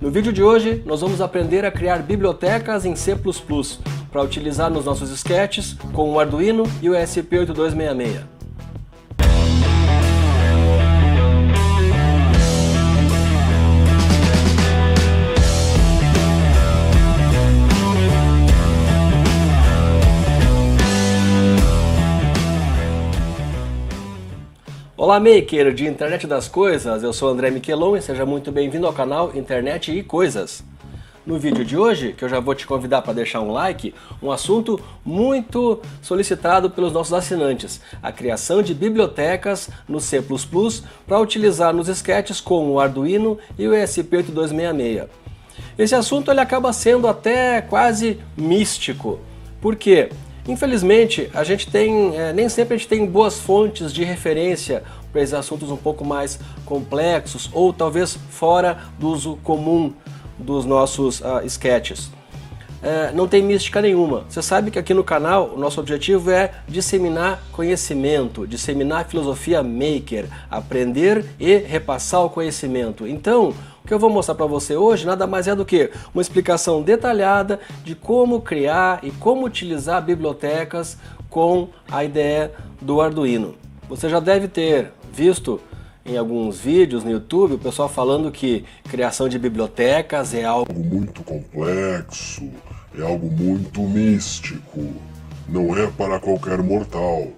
No vídeo de hoje, nós vamos aprender a criar bibliotecas em C++ para utilizar nos nossos sketches com o Arduino e o ESP8266. Olá Maker de Internet das Coisas, eu sou André Miquelon e seja muito bem-vindo ao canal Internet e Coisas. No vídeo de hoje, que eu já vou te convidar para deixar um like, um assunto muito solicitado pelos nossos assinantes, a criação de bibliotecas no C++ para utilizar nos sketches com o Arduino e o ESP8266. Esse assunto ele acaba sendo até quase místico, por quê? Infelizmente, a gente nem sempre a gente tem boas fontes de referência para esses assuntos um pouco mais complexos ou talvez fora do uso comum dos nossos sketches. Não tem mística nenhuma. Você sabe que aqui no canal o nosso objetivo é disseminar conhecimento, disseminar filosofia maker, aprender e repassar o conhecimento. Então, o que eu vou mostrar para você hoje nada mais é do que uma explicação detalhada de como criar e como utilizar bibliotecas com a IDE do Arduino. Você já deve ter visto em alguns vídeos no YouTube o pessoal falando que criação de bibliotecas é algo muito complexo, é algo muito místico, não é para qualquer mortal.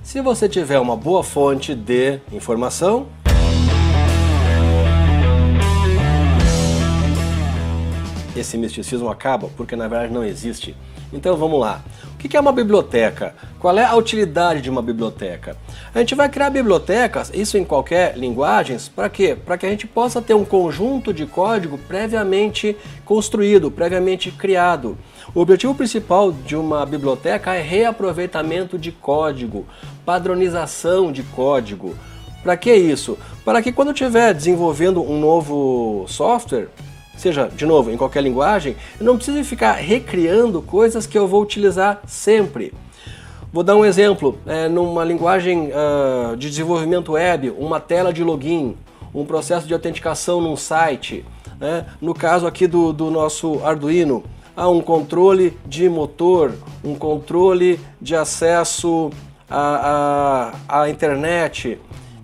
Se você tiver uma boa fonte de informação, esse misticismo acaba, porque na verdade não existe. Então vamos lá. O que é uma biblioteca? Qual é a utilidade de uma biblioteca? A gente vai criar bibliotecas, isso em qualquer linguagem, para quê? Para que a gente possa ter um conjunto de código previamente construído, previamente criado. O objetivo principal de uma biblioteca é reaproveitamento de código, padronização de código. Para que isso? Para que quando eu estiver desenvolvendo um novo software, seja, de novo, em qualquer linguagem, eu não preciso ficar recriando coisas que eu vou utilizar sempre. Vou dar um exemplo, numa linguagem de desenvolvimento web, uma tela de login, um processo de autenticação num site, né? No caso aqui do nosso Arduino, há um controle de motor, um controle de acesso à internet.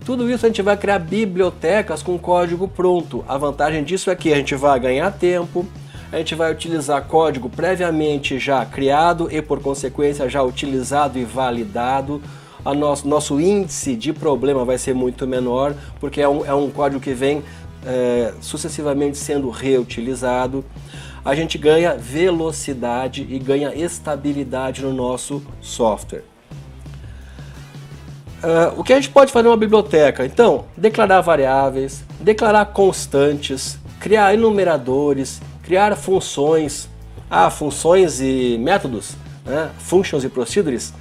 Tudo isso a gente vai criar bibliotecas com código pronto. A vantagem disso é que a gente vai ganhar tempo, a gente vai utilizar código previamente já criado e por consequência já utilizado e validado. Nosso índice de problema vai ser muito menor, porque é um código que vem sucessivamente sendo reutilizado. A gente ganha velocidade e ganha estabilidade no nosso software. O que a gente pode fazer numa biblioteca? Então, declarar variáveis, declarar constantes, criar enumeradores, criar funções, funções e métodos, né? Functions e procedures.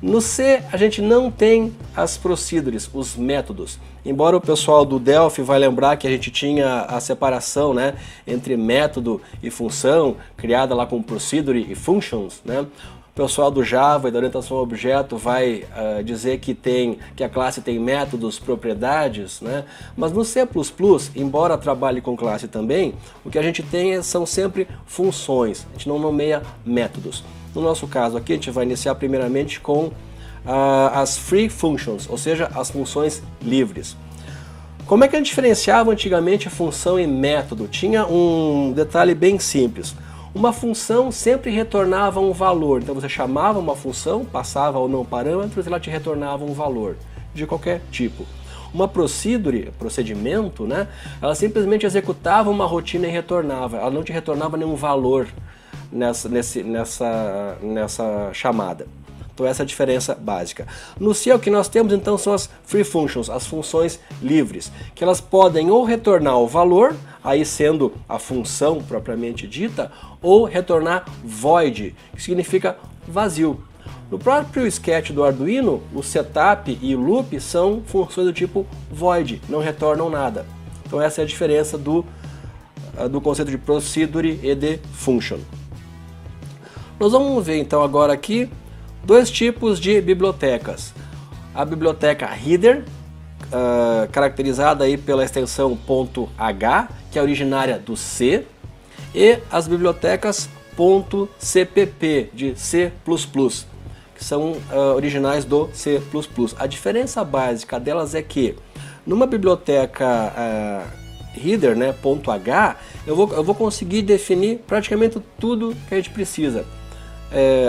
No C a gente não tem as procedures, os métodos. Embora o pessoal do Delphi vai lembrar que a gente tinha a separação, né, entre método e função, criada lá com procedure e functions, né? O pessoal do Java e da orientação a objeto vai dizer que a classe tem métodos, propriedades, né? Mas no C++, embora trabalhe com classe também, o que a gente tem são sempre funções, a gente não nomeia métodos. No nosso caso aqui a gente vai iniciar primeiramente com as free functions, ou seja, as funções livres. Como é que a gente diferenciava antigamente função e método? Tinha um detalhe bem simples. Uma função sempre retornava um valor, então você chamava uma função, passava ou não parâmetros e ela te retornava um valor, de qualquer tipo. Uma procedure, procedimento, né, ela simplesmente executava uma rotina e retornava, ela não te retornava nenhum valor nessa chamada. Então essa é a diferença básica. No C o que nós temos então são as free functions, as funções livres, que elas podem ou retornar o valor, aí sendo a função propriamente dita, ou retornar void, que significa vazio. No próprio sketch do Arduino, o setup e o loop são funções do tipo void, não retornam nada. Então essa é a diferença do conceito de procedure e de function. Nós vamos ver então agora aqui dois tipos de bibliotecas. A biblioteca header, caracterizada aí pela extensão .h, que é originária do C, e as bibliotecas .cpp, de C++, que são originais do C++. A diferença básica delas é que numa biblioteca header, né, .h, eu vou conseguir definir praticamente tudo que a gente precisa.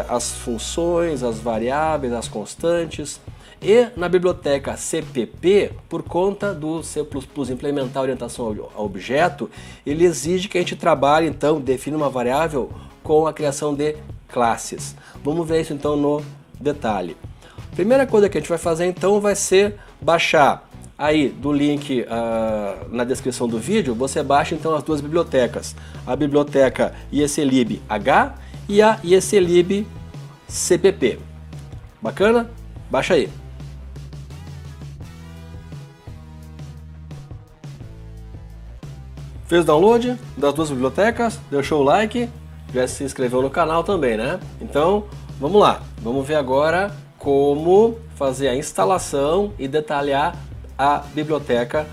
As funções, as variáveis, as constantes. E na biblioteca CPP, por conta do C++ implementar orientação ao objeto, ele exige que a gente trabalhe, então, define uma variável com a criação de classes. Vamos ver isso então no detalhe. Primeira coisa que a gente vai fazer então vai ser baixar aí do link na descrição do vídeo, você baixa então as duas bibliotecas. A biblioteca IECLib-H e a IECLib-CPP. Bacana? Baixa aí. Fez o download das duas bibliotecas, deixou o like, já se inscreveu no canal também, né? Então, vamos lá. Vamos ver agora como fazer a instalação e detalhar a biblioteca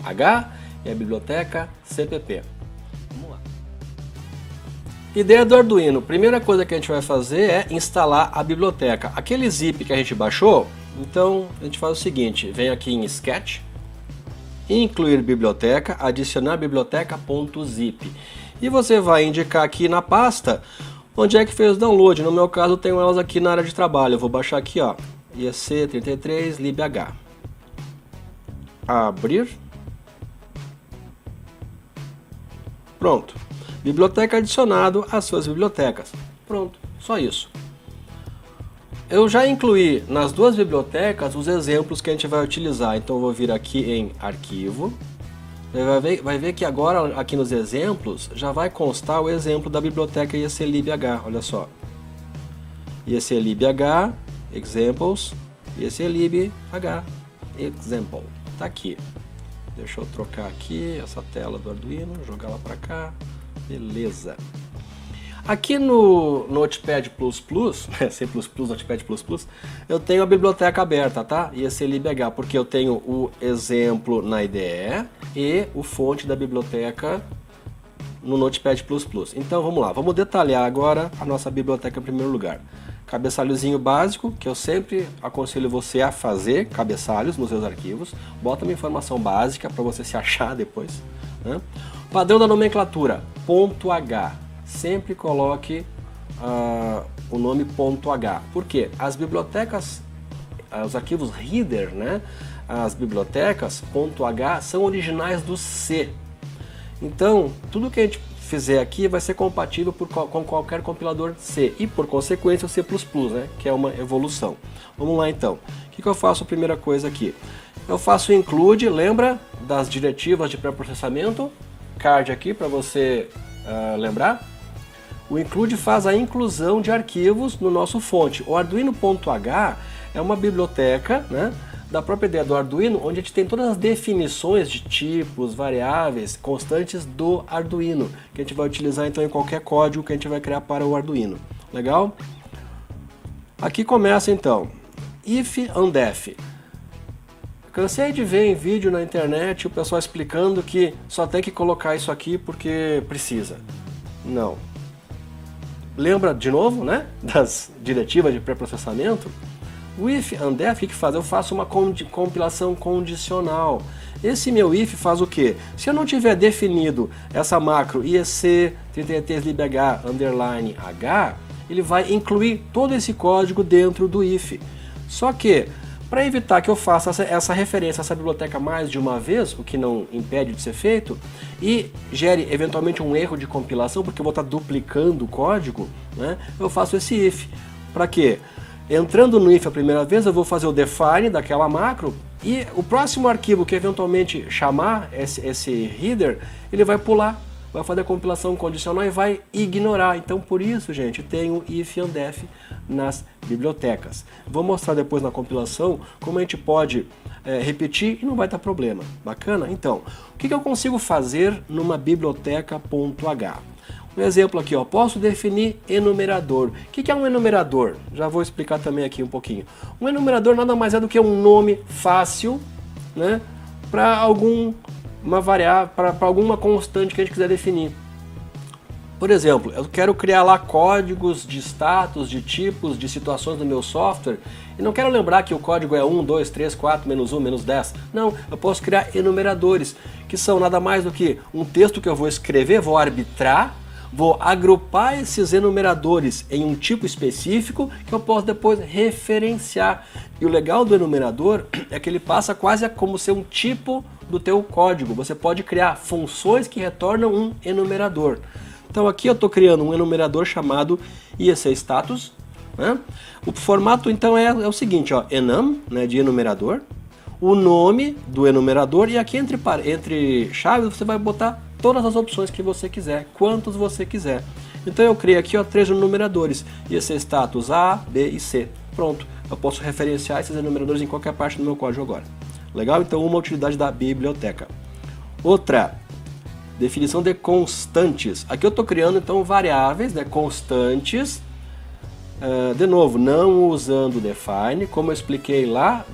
H e a biblioteca CPP. Vamos lá. Ideia do Arduino. Primeira coisa que a gente vai fazer é instalar a biblioteca. Aquele zip que a gente baixou, então a gente faz o seguinte, vem aqui em Sketch, incluir biblioteca, adicionar biblioteca.zip. E você vai indicar aqui na pasta onde é que fez o download. No meu caso, eu tenho elas aqui na área de trabalho. Eu vou baixar aqui, ó, IEC33 libh. Abrir. Pronto. Biblioteca adicionado às suas bibliotecas. Pronto, só isso. Eu já incluí nas duas bibliotecas os exemplos que a gente vai utilizar. Então eu vou vir aqui em Arquivo. Vai ver que agora aqui nos exemplos já vai constar o exemplo da biblioteca IECLib-H. Olha só. IECLib-H, Examples, IECLib-H, Example. Tá aqui. Deixa eu trocar aqui essa tela do Arduino, jogar ela para cá. Beleza. Aqui no Notepad++, C++, Notepad++, eu tenho a biblioteca aberta, tá? IECLib-H, porque eu tenho o exemplo na IDE e o fonte da biblioteca no Notepad++. Então vamos lá, vamos detalhar agora a nossa biblioteca em primeiro lugar. Cabeçalhozinho básico, que eu sempre aconselho você a fazer cabeçalhos nos seus arquivos. Bota uma informação básica para você se achar depois, né? Padrão da nomenclatura, .h. Sempre coloque o nome .h. Por quê? As bibliotecas, os arquivos header, né? As bibliotecas .h são originais do C. Então, tudo que a gente fizer aqui vai ser compatível com qualquer compilador C e, por consequência, o C++, né? Que é uma evolução. Vamos lá, então. O que eu faço a primeira coisa aqui? Eu faço o include, lembra das diretivas de pré-processamento? Card aqui para você lembrar. O include faz a inclusão de arquivos no nosso fonte. O Arduino.h é uma biblioteca, né, da própria ideia do Arduino, onde a gente tem todas as definições de tipos, variáveis, constantes do Arduino, que a gente vai utilizar então em qualquer código que a gente vai criar para o Arduino. Legal? Aqui começa então, if and def. Cansei de ver em vídeo na internet o pessoal explicando que só tem que colocar isso aqui porque precisa. Não. Lembra de novo, né, das diretivas de pré-processamento? O if and def, o que faz? Eu faço uma compilação condicional. Esse meu if faz o quê? Se eu não tiver definido essa macro IEC33libh underline h, ele vai incluir todo esse código dentro do if. Só que, para evitar que eu faça essa referência a essa biblioteca mais de uma vez, o que não impede de ser feito, e gere eventualmente um erro de compilação, porque eu vou estar duplicando o código, né, eu faço esse if. Para quê? Entrando no if a primeira vez, eu vou fazer o define daquela macro, e o próximo arquivo que eventualmente chamar esse header, ele vai pular, vai fazer a compilação condicional e vai ignorar. Então, por isso, gente, tem o if and def nas bibliotecas. Vou mostrar depois na compilação como a gente pode repetir e não vai dar problema. Bacana? Então, o que eu consigo fazer numa biblioteca.h? Um exemplo aqui, ó, posso definir enumerador. O que é um enumerador? Já vou explicar também aqui um pouquinho. Um enumerador nada mais é do que um nome fácil né, para alguma variável, para alguma constante que a gente quiser definir. Por exemplo, eu quero criar lá códigos de status, de tipos, de situações do meu software e não quero lembrar que o código é 1, 2, 3, 4, menos 1, menos 10. Não, eu posso criar enumeradores, que são nada mais do que um texto que eu vou escrever, vou arbitrar, vou agrupar esses enumeradores em um tipo específico que eu posso depois referenciar. E o legal do enumerador é que ele passa quase como ser um tipo do teu código. Você pode criar funções que retornam um enumerador. Então aqui eu estou criando um enumerador chamado IECStatus, né? O formato então é o seguinte, ó, enum, né, de enumerador, o nome do enumerador e aqui entre chaves você vai botar todas as opções que você quiser, quantos você quiser. Então eu criei aqui, ó, 3 enumeradores, IECStatus A, B e C. Pronto, eu posso referenciar esses enumeradores em qualquer parte do meu código agora. Legal? Então uma utilidade da biblioteca. Outra, definição de constantes. Aqui eu estou criando então variáveis, né, constantes, de novo, não usando define, como eu expliquei lá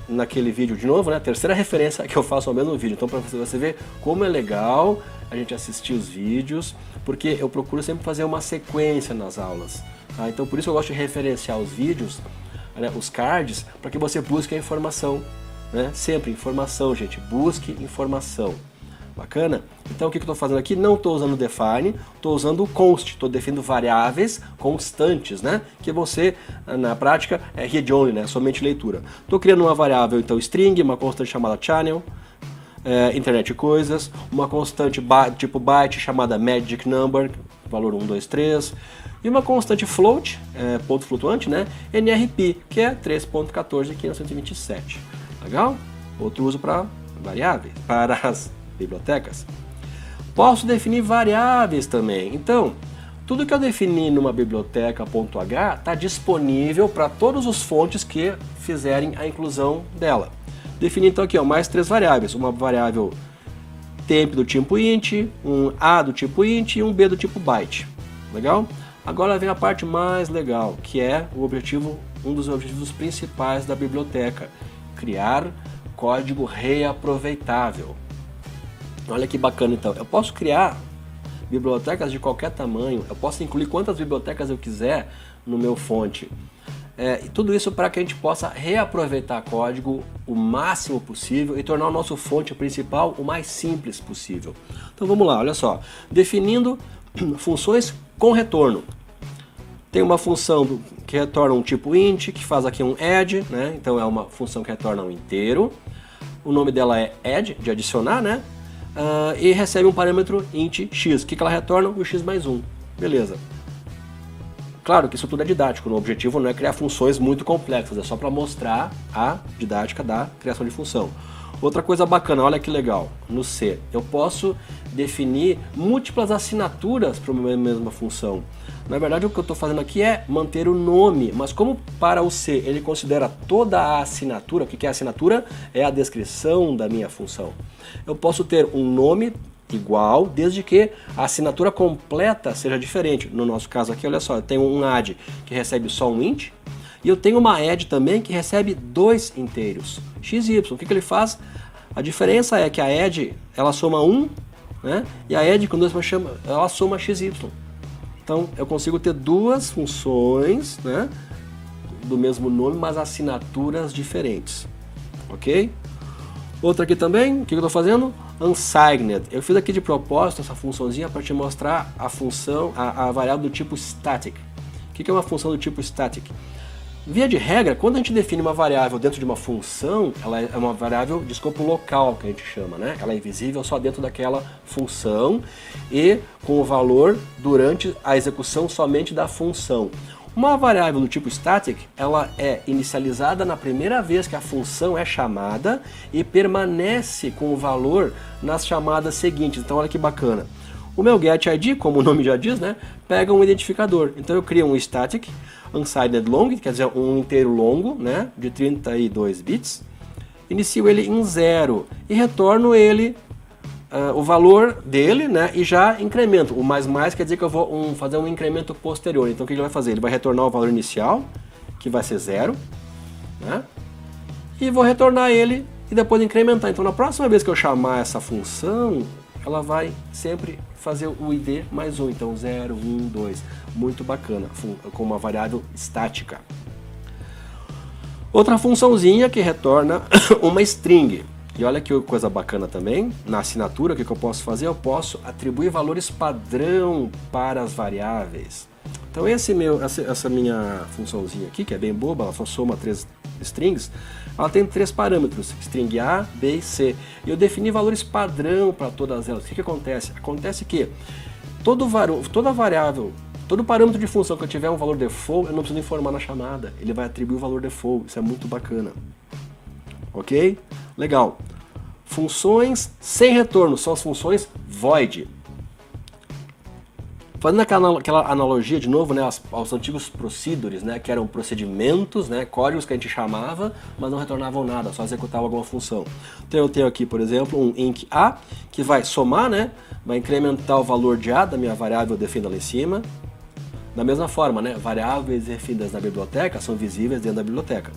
naquele vídeo de novo, né, a terceira referência que eu faço ao mesmo vídeo. Então para você ver como é legal a gente assistir os vídeos, porque eu procuro sempre fazer uma sequência nas aulas. Tá? Então por isso eu gosto de referenciar os vídeos, né, os cards, para que você busque a informação. Né? Sempre informação, gente, busque informação. Bacana? Então o que eu estou fazendo aqui? Não estou usando define, estou usando o const, estou definindo variáveis constantes, né? Que você, na prática, é read-only, né? Somente leitura. Estou criando uma variável, então, string, uma constante chamada channel, internet de coisas, uma constante tipo byte chamada magic number, valor 1, 2, 3, e uma constante float, ponto flutuante, né? NRP, que é 3.14.527. Legal? Outro uso para variáveis, para as bibliotecas. Posso definir variáveis também. Então, tudo que eu defini numa biblioteca.h está disponível para todos os fontes que fizerem a inclusão dela. Defini então aqui, ó, mais 3 variáveis. Uma variável temp do tipo int, um a do tipo int e um b do tipo byte. Legal? Agora vem a parte mais legal, que é um dos objetivos principais da biblioteca: criar código reaproveitável. Olha que bacana então, eu posso criar bibliotecas de qualquer tamanho, eu posso incluir quantas bibliotecas eu quiser no meu fonte. E tudo isso para que a gente possa reaproveitar código o máximo possível e tornar o nosso fonte principal o mais simples possível. Então vamos lá, olha só, definindo funções com retorno. Tem uma função que retorna um tipo int, que faz aqui um add, né? Então é uma função que retorna um inteiro. O nome dela é add, de adicionar, né? E recebe um parâmetro int x. O que ela retorna? O x mais 1. Beleza. Claro que isso tudo é didático, o objetivo não é criar funções muito complexas, é só para mostrar a didática da criação de função. Outra coisa bacana, olha que legal, no C, eu posso definir múltiplas assinaturas para uma mesma função. Na verdade, o que eu estou fazendo aqui é manter o nome, mas como para o C ele considera toda a assinatura, o que é a assinatura? É a descrição da minha função. Eu posso ter um nome igual, desde que a assinatura completa seja diferente. No nosso caso aqui, olha só, eu tenho um add que recebe só um int, e eu tenho uma add também que recebe 2 inteiros, x e y. O que ele faz? A diferença é que a add, ela soma 1, né? E a add com 2 ela soma x e y. Então eu consigo ter 2 funções, né, do mesmo nome, mas assinaturas diferentes. Ok? Outra aqui também, o que eu estou fazendo? Unsigned. Eu fiz aqui de propósito essa funçãozinha para te mostrar a função, a variável do tipo static. O que é uma função do tipo static? Via de regra, quando a gente define uma variável dentro de uma função, ela é uma variável de escopo local, que a gente chama, né? Ela é invisível só dentro daquela função e com o valor durante a execução somente da função. Uma variável do tipo static, ela é inicializada na primeira vez que a função é chamada e permanece com o valor nas chamadas seguintes. Então olha que bacana. O meu getID, como o nome já diz, né, pega um identificador. Então eu crio um static unsigned long, quer dizer, um inteiro longo, né, de 32 bits. Inicio ele em 0 e retorno ele o valor dele, né, e já incremento. O mais quer dizer que eu vou fazer um incremento posterior. Então o que ele vai fazer? Ele vai retornar o valor inicial, que vai ser 0, né, e vou retornar ele e depois incrementar. Então na próxima vez que eu chamar essa função, ela vai sempre fazer o id mais 1, então 0, 1, 2. Muito bacana, com uma variável estática. Outra funçãozinha que retorna uma string. E olha que coisa bacana também, na assinatura o que eu posso fazer? Eu posso atribuir valores padrão para as variáveis. Então essa minha funçãozinha aqui, que é bem boba, ela só soma 3 strings, ela tem 3 parâmetros, string A, B e C. E eu defini valores padrão para todas elas. O que acontece? Acontece que toda variável, todo parâmetro de função que eu tiver um valor default, eu não preciso informar na chamada. Ele vai atribuir o valor default, isso é muito bacana. Ok? Legal. Funções sem retorno, são as funções void. Fazendo aquela analogia de novo, né, aos antigos procedures, né, que eram procedimentos, né, códigos que a gente chamava, mas não retornavam nada, só executavam alguma função. Então eu tenho aqui, por exemplo, um inc A, que vai somar, né, vai incrementar o valor de A da minha variável definida lá em cima. Da mesma forma, né, variáveis definidas na biblioteca são visíveis dentro da biblioteca.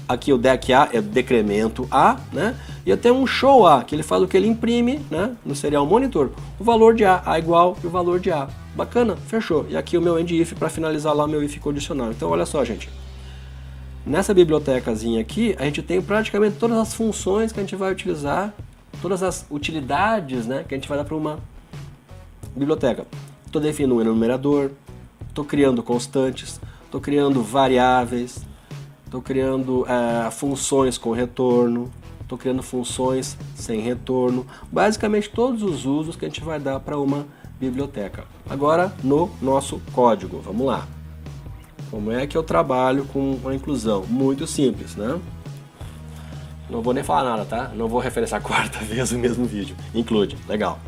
Aqui o dec A é decremento A, né? E eu tenho um show A, que ele faz o que ele imprime, né, no serial monitor, o valor de A igual e o valor de A. Bacana, fechou. E aqui o meu end if para finalizar lá o meu if condicional. Então olha só, gente. Nessa bibliotecazinha aqui, a gente tem praticamente todas as funções que a gente vai utilizar, todas as utilidades, né, que a gente vai dar para uma biblioteca. Estou definindo um enumerador, estou criando constantes, estou criando variáveis, estou criando funções com retorno, estou criando funções sem retorno, basicamente todos os usos que a gente vai dar para uma biblioteca. Agora no nosso código, vamos lá. Como é que eu trabalho com a inclusão? Muito simples, né? Não vou nem falar nada, tá? Não vou referenciar a 4ª vez o mesmo vídeo. Include, legal.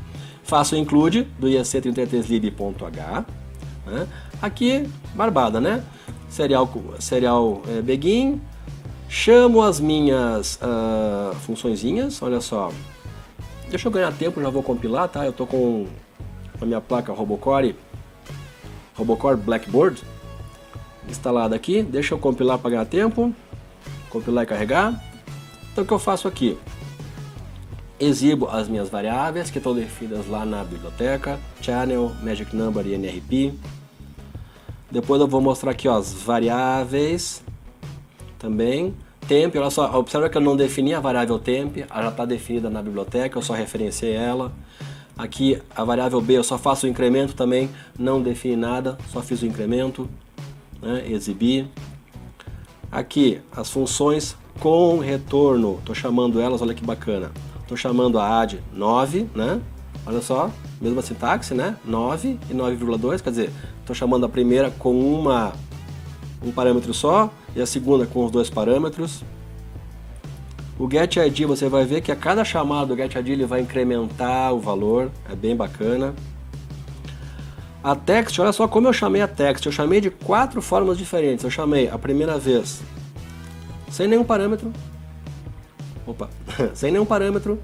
Faço o include do iec33lib.h, né? Aqui, barbada, né? Serial begin, chamo as minhas funçõezinhas, olha só, deixa eu ganhar tempo, já vou compilar, tá? Eu tô com a minha placa Robocore Blackboard instalada aqui, deixa eu compilar para ganhar tempo, compilar e carregar. Então o que eu faço aqui? Exibo as minhas variáveis que estão definidas lá na biblioteca, channel, magic number e nrp. Depois eu vou mostrar aqui, ó, as variáveis também. Temp, olha só, observa que eu não defini a variável temp, ela já está definida na biblioteca, eu só referenciei ela. Aqui a variável b eu só faço o incremento também, não defini nada, só fiz o incremento, né, exibir. Aqui as funções com retorno, estou chamando elas, olha que bacana. Estou chamando a add 9, né? Olha só, mesma sintaxe, né? 9 e 9,2, quer dizer, estou chamando a primeira com um parâmetro só e a segunda com os 2 parâmetros. O getID você vai ver que a cada chamada do getID ele vai incrementar o valor, é bem bacana. A text, olha só como eu chamei a text, eu chamei de 4 formas diferentes. Eu chamei a primeira vez sem nenhum parâmetro, sem nenhum parâmetro.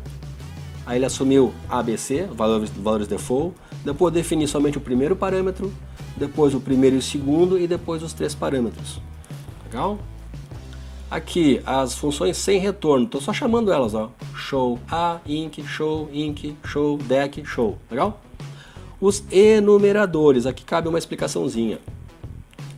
Aí ele assumiu ABC, valores default, depois defini somente o primeiro parâmetro, depois o primeiro e o segundo e depois os 3 parâmetros. Legal? Aqui as funções sem retorno, estou só chamando elas, ó. Show A, inc, show, dec, show. Legal? Os enumeradores, aqui cabe uma explicaçãozinha.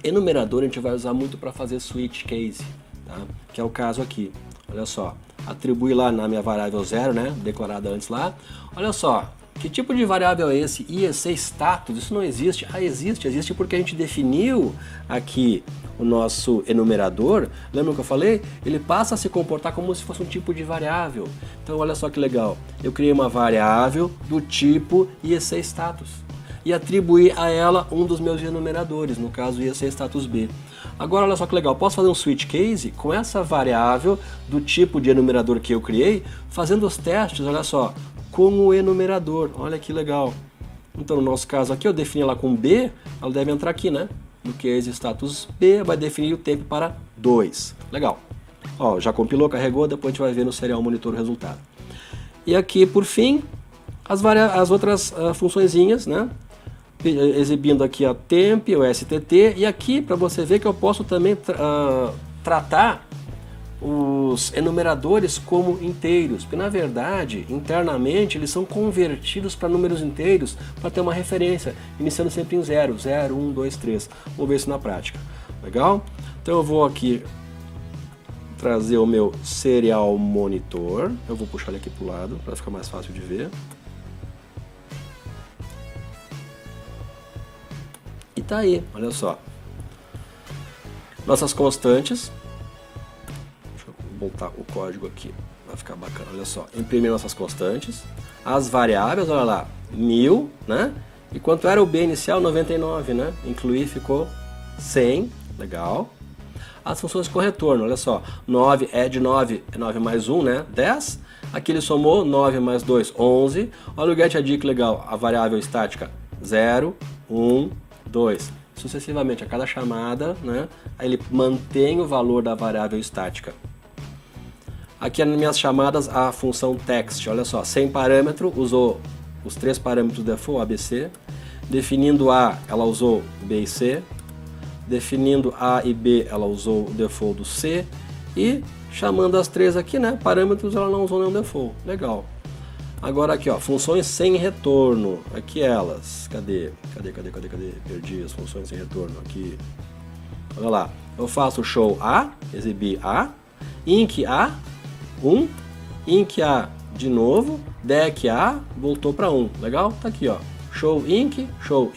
Enumerador a gente vai usar muito para fazer switch case, tá? Que é o caso aqui. Olha só. Atribui lá na minha variável 0, né, declarada antes lá. Olha só, que tipo de variável é esse? IEC status, isso não existe. Ah, existe porque a gente definiu aqui o nosso enumerador. Lembra que eu falei? Ele passa a se comportar como se fosse um tipo de variável. Então olha só que legal, eu criei uma variável do tipo IEC status e atribuí a ela um dos meus enumeradores, no caso IEC status B. Agora olha só que legal, posso fazer um switch case com essa variável do tipo de enumerador que eu criei, fazendo os testes, olha só, com o enumerador, olha que legal. Então no nosso caso aqui eu defini ela com B, ela deve entrar aqui, né? No case status B vai definir o tempo para 2, legal. Ó, já compilou, carregou, depois a gente vai ver no serial monitor o resultado. E aqui por fim, as outras funçõezinhas, né? Exibindo aqui a temp, o STT, e aqui para você ver que eu posso também tratar os enumeradores como inteiros, porque na verdade, internamente, eles são convertidos para números inteiros para ter uma referência, iniciando sempre em 0, 0, 1, 2, 3. Vamos ver isso na prática. Legal? Então eu vou aqui trazer o meu Serial Monitor, eu vou puxar ele aqui para o lado para ficar mais fácil de ver. E tá aí, olha só. Nossas constantes. Deixa eu voltar o código aqui, vai ficar bacana, olha só. Imprimir nossas constantes. As variáveis, olha lá, 1000, né? E quanto era o B inicial? 99, né? Incluir ficou 100, legal. As funções com retorno, olha só. 9 é de 9, é 9 mais 1, né? 10. Aqui ele somou 9 mais 2, 11. Olha o getAD que legal, a variável estática 0, 1, 2. Sucessivamente, a cada chamada, né, ele mantém o valor da variável estática. Aqui nas minhas chamadas, a função text, olha só, sem parâmetro, usou os 3 parâmetros default, A, B, C. Definindo A, ela usou B e C. Definindo A e B, ela usou o default do C. E chamando as 3 aqui, né, parâmetros, ela não usou nenhum default. Legal. Agora aqui, ó, funções sem retorno. Aqui elas. Cadê? Perdi as funções sem retorno aqui. Olha lá. Eu faço show A, exibir A, inc A, 1, inc A de novo, dec A, voltou para 1. Legal? Tá aqui, ó. Show inc, show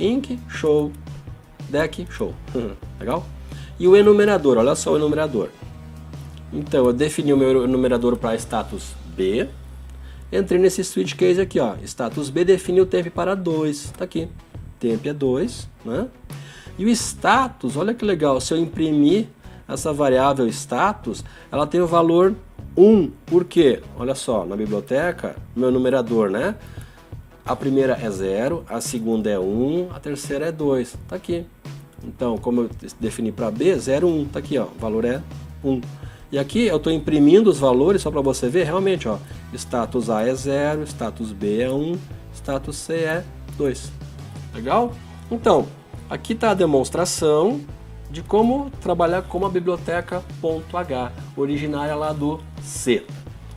dec, show. Legal? E o enumerador, olha só o enumerador. Então, eu defini o meu enumerador para status B. Entrei nesse switch case aqui, ó, status B define o temp para 2, tá aqui, temp é 2, né? E o status, olha que legal, se eu imprimir essa variável status, ela tem o valor 1, por quê? Olha só, na biblioteca, meu numerador, né? A primeira é 0, a segunda é 1, a terceira é 2, tá aqui. Então, como eu defini para B, 0, 1, tá aqui, ó, o valor é 1. E aqui eu estou imprimindo os valores só para você ver, realmente, ó, status A é 0, status B é 1, status C é 2. Legal? Então, aqui está a demonstração de como trabalhar com uma biblioteca .h, originária lá do C.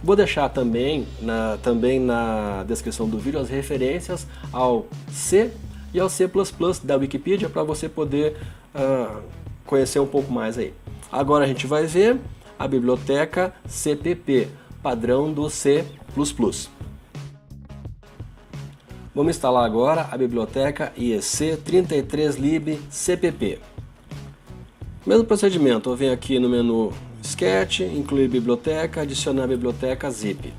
Vou deixar também na descrição do vídeo as referências ao C e ao C++ da Wikipedia para você poder conhecer um pouco mais aí. Agora a gente vai ver a biblioteca CPP, padrão do C++. Vamos instalar agora a biblioteca IEC33lib CPP. Mesmo procedimento, eu venho aqui no menu Sketch, incluir biblioteca, adicionar a biblioteca zip.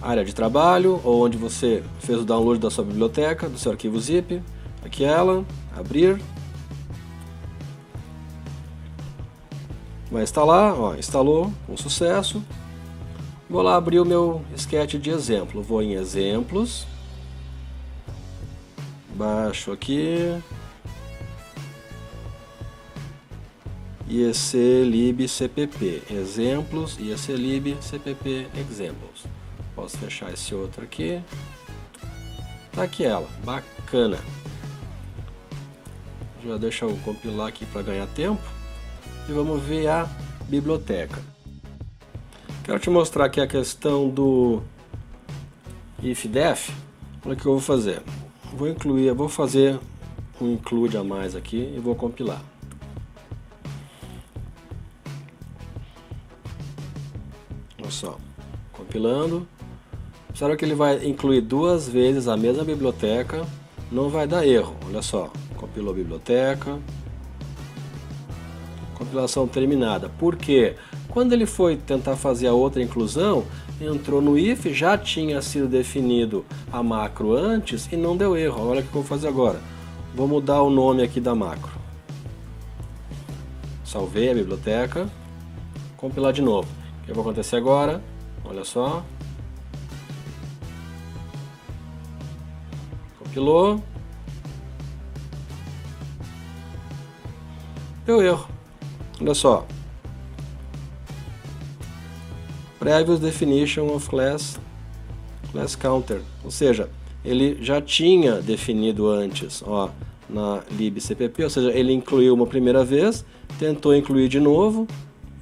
Área de trabalho, ou onde você fez o download da sua biblioteca, do seu arquivo zip. Aqui ela, abrir. Vai instalar, ó, instalou com sucesso. Vou lá abrir o meu sketch de exemplo. Vou em exemplos, baixo aqui, IEC-lib CPP, exemplos, IEC-lib CPP examples. Posso fechar esse outro aqui. Tá aqui ela, bacana. Já deixa eu compilar aqui para ganhar tempo. E vamos ver a biblioteca. Quero te mostrar aqui a questão do if-def. Olha o que eu vou fazer. Vou fazer um include a mais aqui e vou compilar. Olha só, compilando. Observa que ele vai incluir 2 vezes a mesma biblioteca, não vai dar erro. Olha só, compilou a biblioteca. Compilação terminada. Por quê? Quando ele foi tentar fazer a outra inclusão, entrou no if, já tinha sido definido a macro antes e não deu erro. Olha o que eu vou fazer agora. Vou mudar o nome aqui da macro. Salvei a biblioteca. Compilar de novo. O que vai acontecer agora? Olha só. Compilou. Deu erro. Olha só. Previous definition of class counter. Ou seja, ele já tinha definido antes, ó, na libcpp, ou seja, ele incluiu uma primeira vez, tentou incluir de novo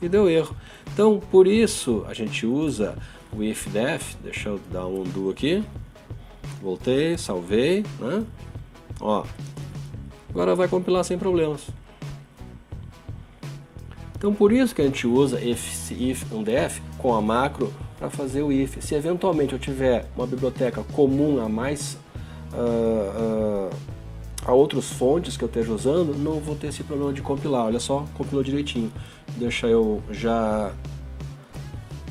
e deu erro. Então, por isso, a gente usa o if-def. Deixa eu dar um undo aqui. Voltei, salvei, né? Ó, agora vai compilar sem problemas. Então, por isso que a gente usa if and def com a macro para fazer o if. Se eventualmente eu tiver uma biblioteca comum a mais a outras fontes que eu esteja usando, não vou ter esse problema de compilar. Olha só, compilou direitinho. Deixa eu já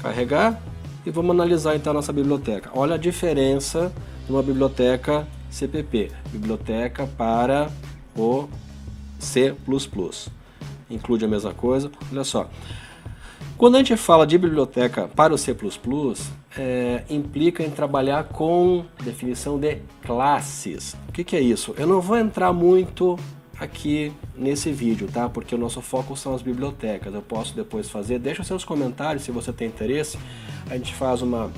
carregar e vamos analisar então a nossa biblioteca. Olha a diferença de uma biblioteca CPP, biblioteca para o C++. Include a mesma coisa. Olha só, quando a gente fala de biblioteca para o C++, implica em trabalhar com definição de classes. O que é isso? Eu não vou entrar muito aqui nesse vídeo, tá? Porque o nosso foco são as bibliotecas. Eu posso depois fazer, deixa os seus comentários se você tem interesse. A gente faz um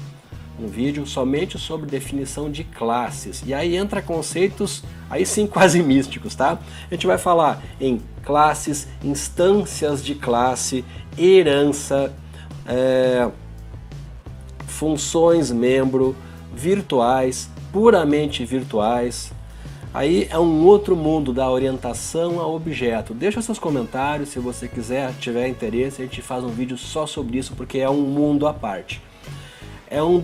vídeo somente sobre definição de classes. E aí entra conceitos, aí sim, quase místicos, tá? A gente vai falar em classes, instâncias de classe, herança, funções membro, virtuais, puramente virtuais. Aí é um outro mundo da orientação a objeto. Deixa seus comentários, se você quiser, tiver interesse, a gente faz um vídeo só sobre isso, porque é um mundo à parte. É uma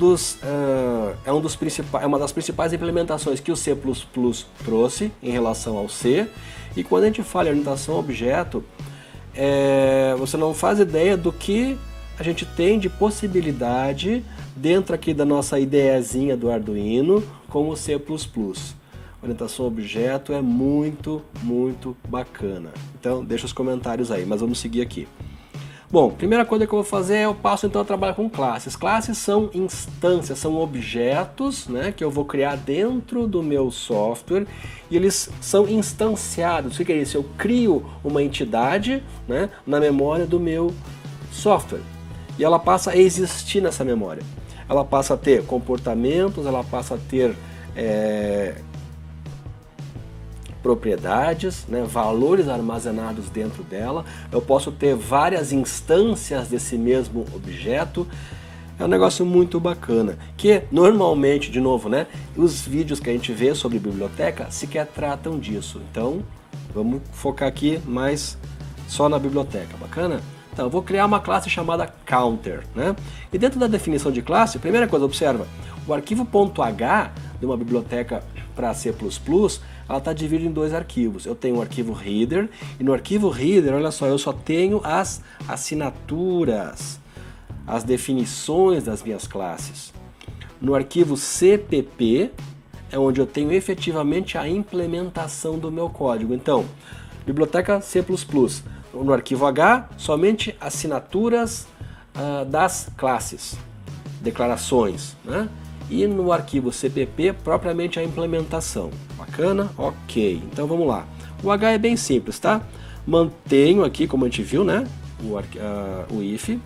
das principais implementações que o C++ trouxe em relação ao C. E quando a gente fala em orientação a objeto, você não faz ideia do que a gente tem de possibilidade dentro aqui da nossa ideiazinha do Arduino com o C++. Orientação a objeto é muito, muito bacana. Então deixa os comentários aí, mas vamos seguir aqui. Bom, primeira coisa que eu vou fazer eu passo então a trabalhar com classes. Classes são instâncias, são objetos, né, que eu vou criar dentro do meu software e eles são instanciados. O que é isso? Eu crio uma entidade, né, na memória do meu software e ela passa a existir nessa memória. Ela passa a ter comportamentos, ela passa a ter propriedades, né, valores armazenados dentro dela. Eu posso ter várias instâncias desse mesmo objeto. É um negócio muito bacana, que normalmente, de novo, né, os vídeos que a gente vê sobre biblioteca sequer tratam disso. Então, vamos focar aqui mais só na biblioteca, bacana? Então, eu vou criar uma classe chamada counter, né? E dentro da definição de classe, primeira coisa, observa, o arquivo .h de uma biblioteca para C++, ela está dividida em dois arquivos. Eu tenho o arquivo header, e no arquivo header, olha só, eu só tenho as assinaturas, as definições das minhas classes. No arquivo CPP, é onde eu tenho efetivamente a implementação do meu código. Então, biblioteca C++, no arquivo H, somente assinaturas das classes, declarações, né? E no arquivo CPP, propriamente a implementação. Bacana? Ok. Então vamos lá. O H é bem simples, tá? Mantenho aqui, como a gente viu, né? O if.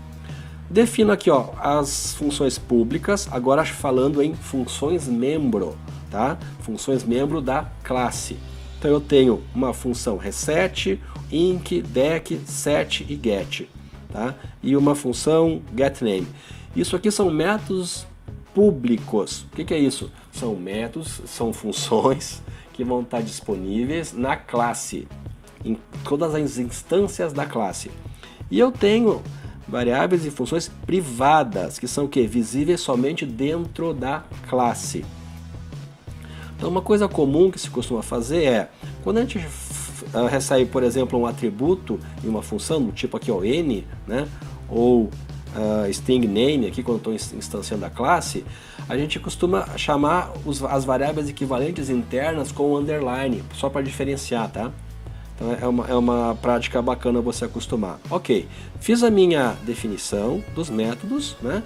Defino aqui, ó, as funções públicas, agora falando em funções membro, tá? Funções membro da classe. Então eu tenho uma função reset, inc, dec, set e get, tá? E uma função getName. Isso aqui são métodos públicos. O que é isso? São métodos, são funções que vão estar disponíveis na classe, em todas as instâncias da classe. E eu tenho variáveis e funções privadas, que são o quê? Visíveis somente dentro da classe. Então uma coisa comum que se costuma fazer é, quando a gente recebe, por exemplo, um atributo em uma função, do tipo aqui, ó, n, né, ou string name, aqui quando estou instanciando a classe, a gente costuma chamar as variáveis equivalentes internas com underline, só para diferenciar, tá? Então é uma prática bacana você acostumar. Ok, fiz a minha definição dos métodos, né,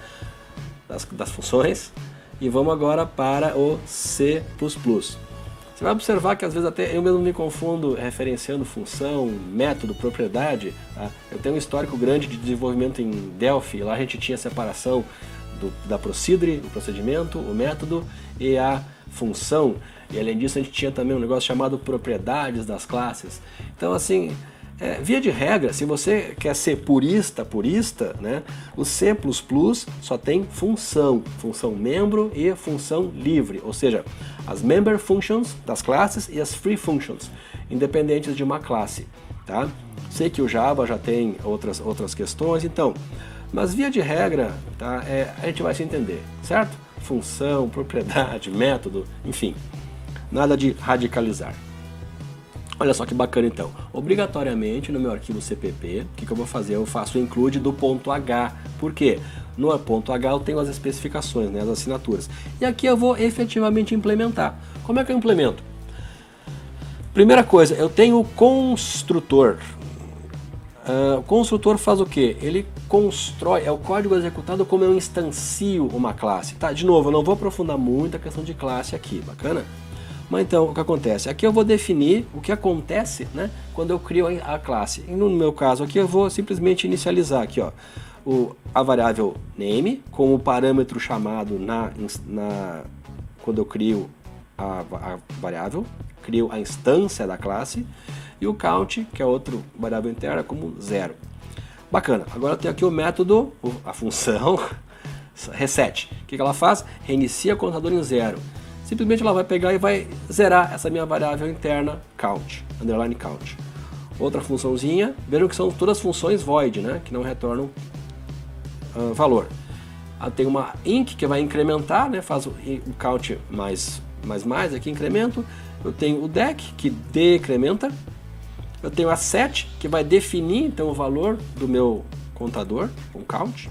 das funções, e vamos agora para o C++. Você vai observar que às vezes até eu mesmo me confundo referenciando função, método, propriedade. Tá? Eu tenho um histórico grande de desenvolvimento em Delphi, lá a gente tinha separação da procedure, o procedimento, o método e a função. E além disso a gente tinha também um negócio chamado propriedades das classes. Então assim, Via de regra, se você quer ser purista, né, o C++ só tem função membro e função livre, ou seja, as member functions das classes e as free functions, independentes de uma classe, tá? Sei que o Java já tem outras questões, então, mas via de regra, tá, a gente vai se entender, certo? Função, propriedade, método, enfim, nada de radicalizar. Olha só que bacana então, obrigatoriamente no meu arquivo CPP, o que eu vou fazer? Eu faço o include do ponto H, por quê? No ponto H eu tenho as especificações, né, as assinaturas, e aqui eu vou efetivamente implementar. Como é que eu implemento? Primeira coisa, eu tenho o construtor. O construtor faz o quê? Ele constrói, é o código executado como eu instancio uma classe. Tá? De novo, eu não vou aprofundar muito a questão de classe aqui, bacana? Mas então, o que acontece? Aqui eu vou definir o que acontece, né, quando eu crio a classe. E no meu caso aqui eu vou simplesmente inicializar aqui, ó, a variável name com o parâmetro chamado quando eu crio a variável, crio a instância da classe, e o count, que é outra variável interna, como 0. Bacana, agora eu tenho aqui o método, a função reset. O que ela faz? Reinicia o contador em 0. Simplesmente ela vai pegar e vai zerar essa minha variável interna count, underline count. Outra funçãozinha, vejam que são todas funções void, né, que não retornam valor. Tem uma inc que vai incrementar, né, faz o count mais, aqui incremento. Eu tenho o dec que decrementa. Eu tenho a set que vai definir então o valor do meu contador, um count.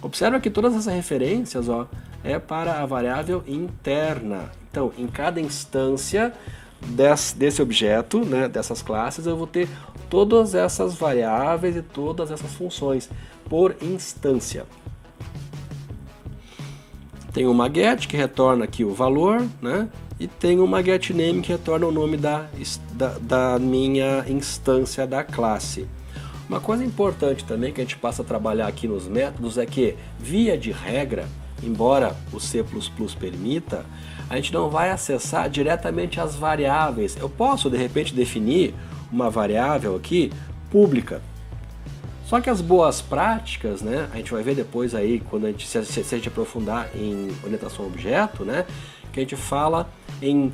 Observa que todas essas referências, ó, é para a variável interna. Então, em cada instância desse objeto, né, dessas classes, eu vou ter todas essas variáveis e todas essas funções por instância. Tem uma get que retorna aqui o valor, né, e tem uma getName que retorna o nome da minha instância da classe. Uma coisa importante também que a gente passa a trabalhar aqui nos métodos é que, via de regra, embora o C++ permita, a gente não vai acessar diretamente as variáveis. Eu posso, de repente, definir uma variável aqui pública. Só que as boas práticas, né, a gente vai ver depois aí, quando se a gente aprofundar em orientação a objeto, né, que a gente fala em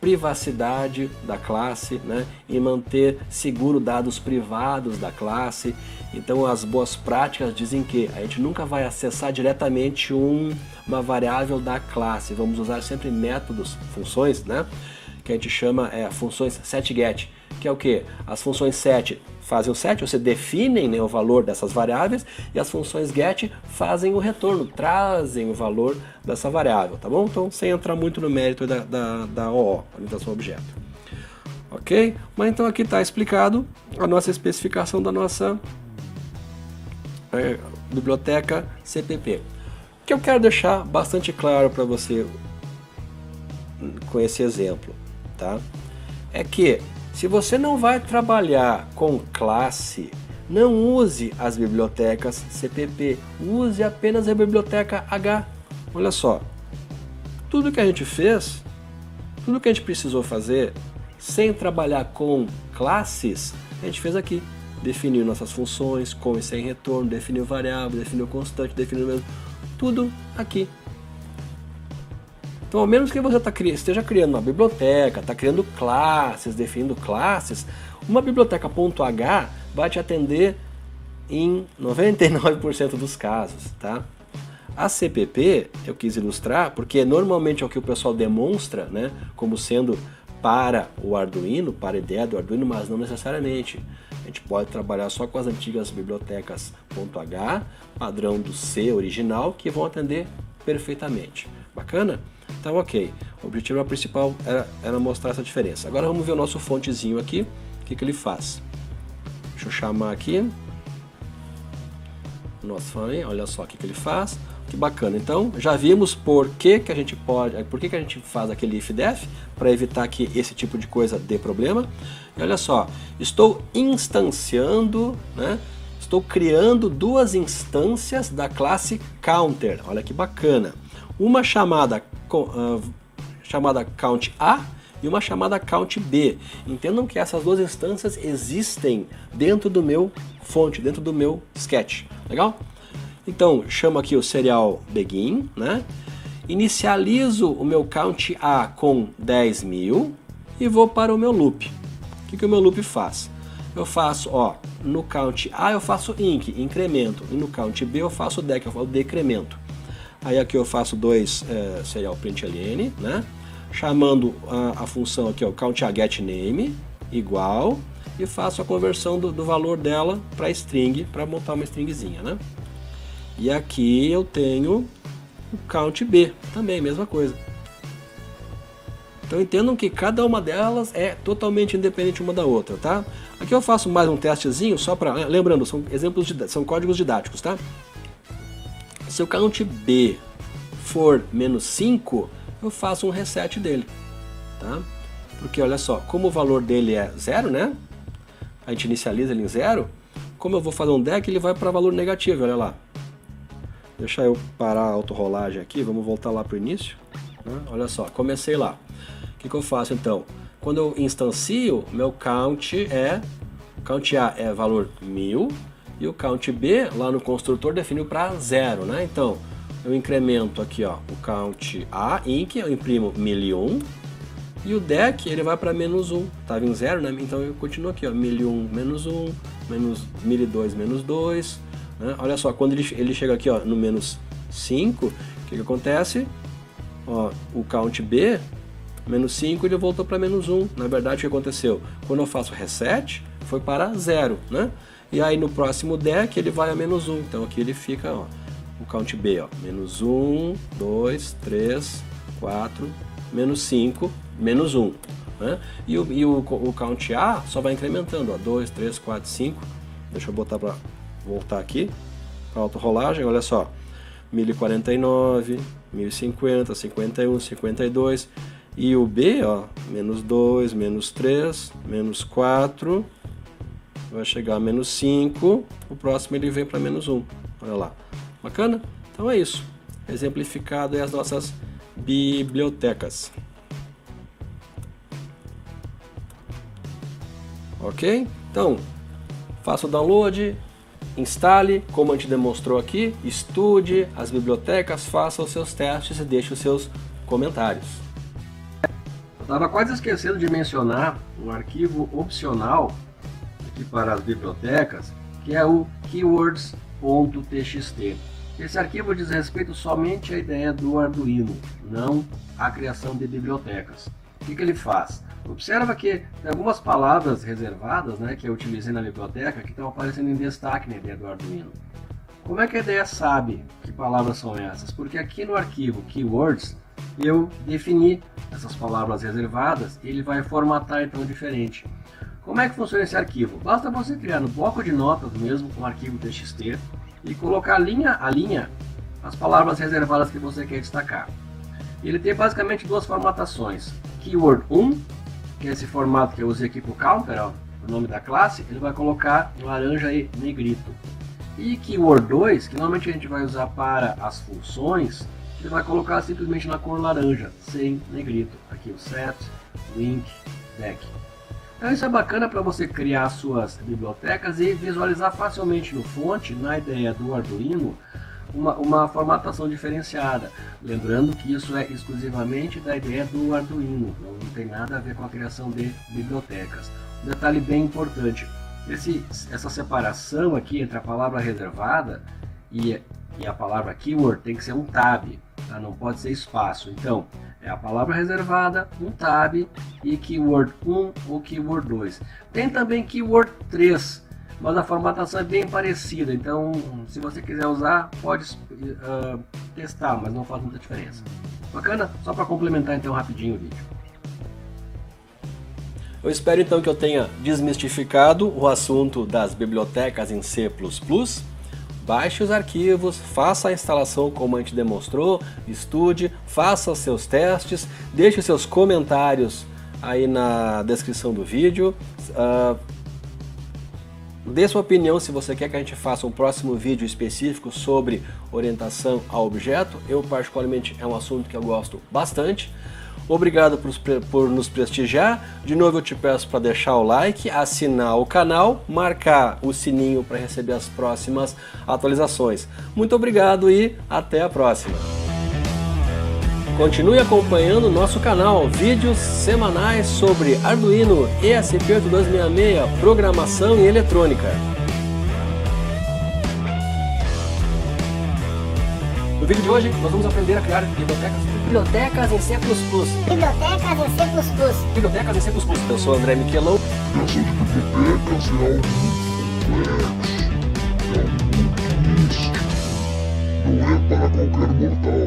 privacidade da classe, né, e manter seguro dados privados da classe. Então as boas práticas dizem que a gente nunca vai acessar diretamente uma variável da classe. Vamos usar sempre métodos, funções, né, que a gente chama funções setGet, que é o que? As funções set fazem o set, você definem, né, o valor dessas variáveis, e as funções get fazem o retorno, trazem o valor dessa variável, tá bom? Então, sem entrar muito no mérito da OO, orientação a objeto. Ok? Mas então aqui está explicado a nossa especificação da nossa biblioteca CPP. O que eu quero deixar bastante claro para você com esse exemplo, tá? É que se você não vai trabalhar com classe, não use as bibliotecas CPP, use apenas a biblioteca H. Olha só, tudo que a gente fez, tudo que a gente precisou fazer, sem trabalhar com classes, a gente fez aqui. Definiu nossas funções, com e sem retorno, definiu variável, definiu constante, definiu mesmo, tudo aqui. Então, ao menos que você esteja criando uma biblioteca, está criando classes, definindo classes, uma biblioteca .h vai te atender em 99% dos casos, tá? A CPP eu quis ilustrar porque normalmente é o que o pessoal demonstra, né, como sendo para o Arduino, para a ideia do Arduino, mas não necessariamente. A gente pode trabalhar só com as antigas bibliotecas .h, padrão do C original, que vão atender perfeitamente. Bacana? Então, ok. O objetivo principal era mostrar essa diferença. Agora vamos ver o nosso fontezinho aqui, o que ele faz. Deixa eu chamar aqui. Nossa, olha só o que ele faz. Que bacana. Então, já vimos por que a gente faz aquele if-def, para evitar que esse tipo de coisa dê problema. E olha só, estou instanciando, né? Estou criando duas instâncias da classe counter. Olha que bacana. Uma chamada count A e uma chamada count_b. Entendam que essas duas instâncias existem dentro do meu fonte, dentro do meu sketch. Legal? Então, chamo aqui o serial begin, né? Inicializo o meu count A com 10.000 e vou para o meu loop. O que o meu loop faz? Eu faço, ó, no count A eu faço inc, incremento, e no count B eu faço dec, eu faço decremento. Aí aqui eu faço dois serial println, né? Chamando a função aqui, ó, count_a_getName, igual, e faço a conversão do valor dela para string, para montar uma stringzinha, né? E aqui eu tenho o count_b, também mesma coisa. Então entendam que cada uma delas é totalmente independente uma da outra, tá? Aqui eu faço mais um testezinho, só para... Lembrando, são exemplos, são códigos didáticos, tá? Se o count_b for -5, eu faço um reset dele, tá? Porque olha só, como o valor dele é 0, né? A gente inicializa ele em 0, como eu vou fazer um dec, ele vai para valor negativo, olha lá. Deixa eu parar a autorrolagem aqui, vamos voltar lá para o início, né? Olha só, comecei lá. O que eu faço então? Quando eu instancio, meu count A é valor 1000 e o count_b lá no construtor definiu para 0, né? Então, eu incremento aqui, ó, o count A, inc, eu imprimo 1001 e o dec ele vai para -1, estava em 0, né? Então eu continuo aqui, ó, 1001 -1, 1002 -2, né? Olha só, quando ele chega aqui, ó, no -5, o que acontece? Ó, o count_b -5 ele voltou para -1. Na verdade, o que aconteceu? Quando eu faço reset, foi para 0, né? E aí no próximo dec ele vai a -1. Então aqui ele fica, ó, o count_b, ó, -1, 2, 3, 4, -5, -1, né? E o count A só vai incrementando, ó, 2, 3, 4, 5. Deixa eu botar para voltar aqui para a autorrolagem, olha só. 1049, 1050, 51, 52. E o B, ó, -2, -3, -4, vai chegar a -5, o próximo ele vem para -1, olha lá, bacana? Então é isso, exemplificado aí as nossas bibliotecas. Ok? Então, faça o download, instale, como a gente demonstrou aqui, estude as bibliotecas, faça os seus testes e deixe os seus comentários. Estava quase esquecendo de mencionar um arquivo opcional aqui para as bibliotecas, que é o keywords.txt. Esse arquivo diz respeito somente à ideia do Arduino, não à criação de bibliotecas. O que ele faz? Observa que tem algumas palavras reservadas, né, que eu utilizei na biblioteca que estão aparecendo em destaque na ideia do Arduino. Como é que a ideia sabe que palavras são essas? Porque aqui no arquivo keywords eu defini essas palavras reservadas e ele vai formatar então diferente. Como é que funciona esse arquivo? Basta você criar no bloco de notas mesmo um arquivo txt e colocar linha a linha as palavras reservadas que você quer destacar. Ele tem basicamente duas formatações. Keyword 1, que é esse formato que eu usei aqui para o counter, ó, o nome da classe, ele vai colocar em laranja e negrito. E keyword 2, que normalmente a gente vai usar para as funções, ele vai colocar simplesmente na cor laranja, sem negrito. Aqui o set, link, deck. Então isso é bacana para você criar suas bibliotecas e visualizar facilmente no fonte, na ideia do Arduino, uma formatação diferenciada. Lembrando que isso é exclusivamente da ideia do Arduino, não tem nada a ver com a criação de bibliotecas. Um detalhe bem importante, essa separação aqui entre a palavra reservada e a palavra keyword tem que ser um tab, tá? Não pode ser espaço. Então, é a palavra reservada, um tab e keyword 1 ou keyword 2. Tem também keyword 3, mas a formatação é bem parecida. Então, se você quiser usar, pode testar, mas não faz muita diferença. Bacana? Só para complementar então rapidinho o vídeo. Eu espero então que eu tenha desmistificado o assunto das bibliotecas em C++. Baixe os arquivos, faça a instalação como a gente demonstrou, estude, faça os seus testes, deixe os seus comentários aí na descrição do vídeo. Dê sua opinião se você quer que a gente faça um próximo vídeo específico sobre orientação a objeto. Eu particularmente é um assunto que eu gosto bastante. Obrigado por nos prestigiar. De novo eu te peço para deixar o like, assinar o canal, marcar o sininho para receber as próximas atualizações. Muito obrigado e até a próxima. Continue acompanhando o nosso canal, vídeos semanais sobre Arduino, ESP8266, programação e eletrônica. No vídeo de hoje, nós vamos aprender a criar bibliotecas em C++. Bibliotecas em C++. Eu sou André Michelão. Criação de bibliotecas é algo muito complexo, é algo muito místico. Não é para qualquer mortal.